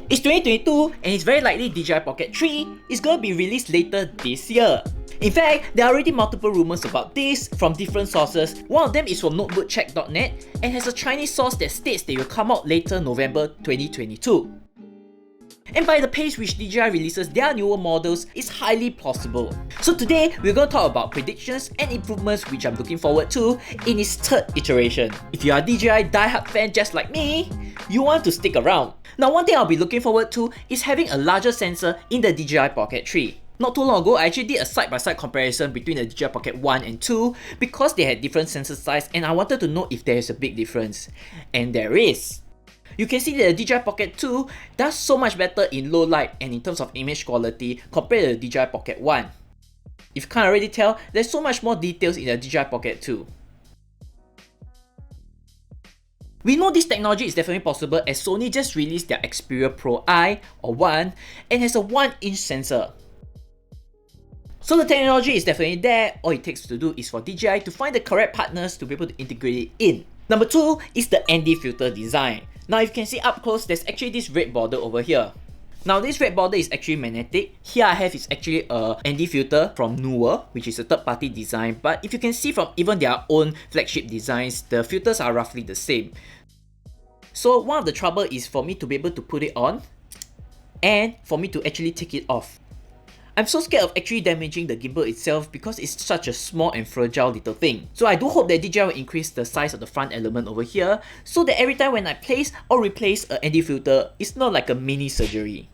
It's 2022 and it's very likely DJI Pocket 3 is going to be released later this year. In fact, there are already multiple rumors about this from different sources. One of them is from notebookcheck.net and has a Chinese source that states they will come out later November 2022. And by the pace which DJI releases their newer models, it's highly plausible. So today, we're going to talk about predictions and improvements which I'm looking forward to in its third iteration. If you are a DJI diehard fan just like me, you want to stick around. Now, one thing I'll be looking forward to is having a larger sensor in the DJI Pocket 3. Not too long ago, I actually did a side-by-side comparison between the DJI Pocket 1 and 2 because they had different sensor size and I wanted to know if there is a big difference. And there is. You can see that the DJI Pocket 2 does so much better in low light and in terms of image quality compared to the DJI Pocket 1. If you can't already tell, there's so much more details in the DJI Pocket 2. We know this technology is definitely possible as Sony just released their Xperia Pro I or 1 and has a 1-inch sensor. So the technology is definitely there, all it takes to do is for DJI to find the correct partners to be able to integrate it in. Number 2 is the ND filter design. Now if you can see up close, there's actually this red border over here. Now this red border is actually magnetic. Here I have is actually a ND filter from Newer, which is a third-party design, but if you can see from even their own flagship designs, the filters are roughly the same. So one of the trouble is for me to be able to put it on and for me to actually take it off. I'm so scared of actually damaging the gimbal itself because it's such a small and fragile little thing. So I do hope that DJI will increase the size of the front element over here so that every time when I place or replace a ND filter, it's not like a mini surgery.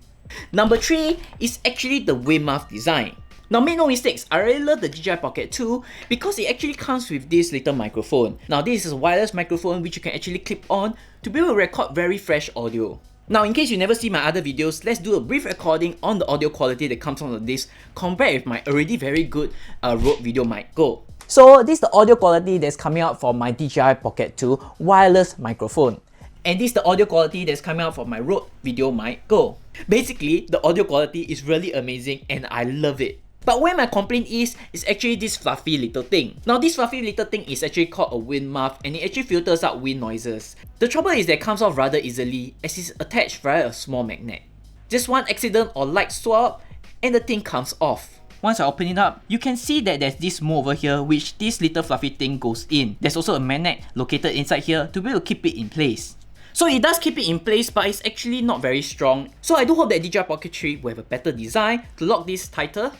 Number 3 is actually the Windmuff Design. Now make no mistakes, I really love the DJI Pocket 2 because it actually comes with this little microphone. Now this is a wireless microphone which you can actually clip on to be able to record very fresh audio. Now in case you never see my other videos, let's do a brief recording on the audio quality that comes from this compared with my already very good Rode video mic. Go! So this is the audio quality that's coming out from my DJI Pocket 2 wireless microphone. And this is the audio quality that's coming out from my Rode video mic. Go! Basically, the audio quality is really amazing and I love it. But where my complaint is actually this fluffy little thing. Now this fluffy little thing is actually called a wind muff and it actually filters out wind noises. The trouble is that it comes off rather easily as it's attached via a small magnet. Just one accident or light swap and the thing comes off. Once I open it up, you can see that there's this mole over here which this little fluffy thing goes in. There's also a magnet located inside here to be able to keep it in place. So it does keep it in place but it's actually not very strong. So I do hope that DJI Pocket 3 will have a better design to lock this tighter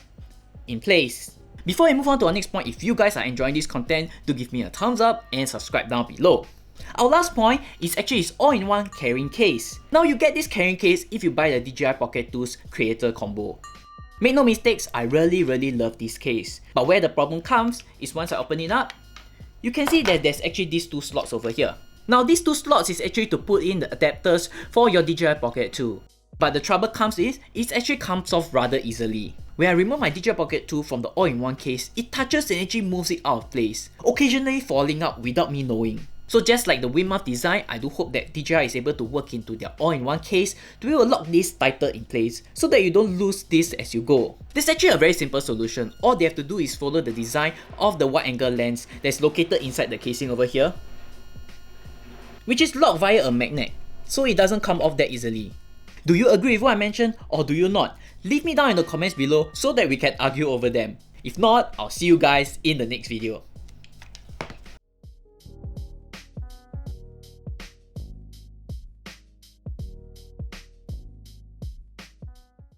in place. Before we move on to our next point, if you guys are enjoying this content, do give me a thumbs up and subscribe down below. Our last point is actually its all-in-one carrying case. Now you get this carrying case if you buy the DJI Pocket 2's creator combo. Make no mistakes, I really love this case. But where the problem comes is once I open it up, you can see that there's actually these two slots over here. Now these two slots is actually to put in the adapters for your DJI Pocket 2. But the trouble comes is, it actually comes off rather easily. When I remove my DJI Pocket 2 from the all-in-one case, it touches and actually moves it out of place, occasionally falling out without me knowing. So just like the Windmuff Design, I do hope that DJI is able to work into their all-in-one case to be able to lock this tighter in place so that you don't lose this as you go. This is actually a very simple solution. All they have to do is follow the design of the wide-angle lens that's located inside the casing over here, which is locked via a magnet, so it doesn't come off that easily. Do you agree with what I mentioned or do you not? Leave me down in the comments below so that we can argue over them. If not, I'll see you guys in the next video.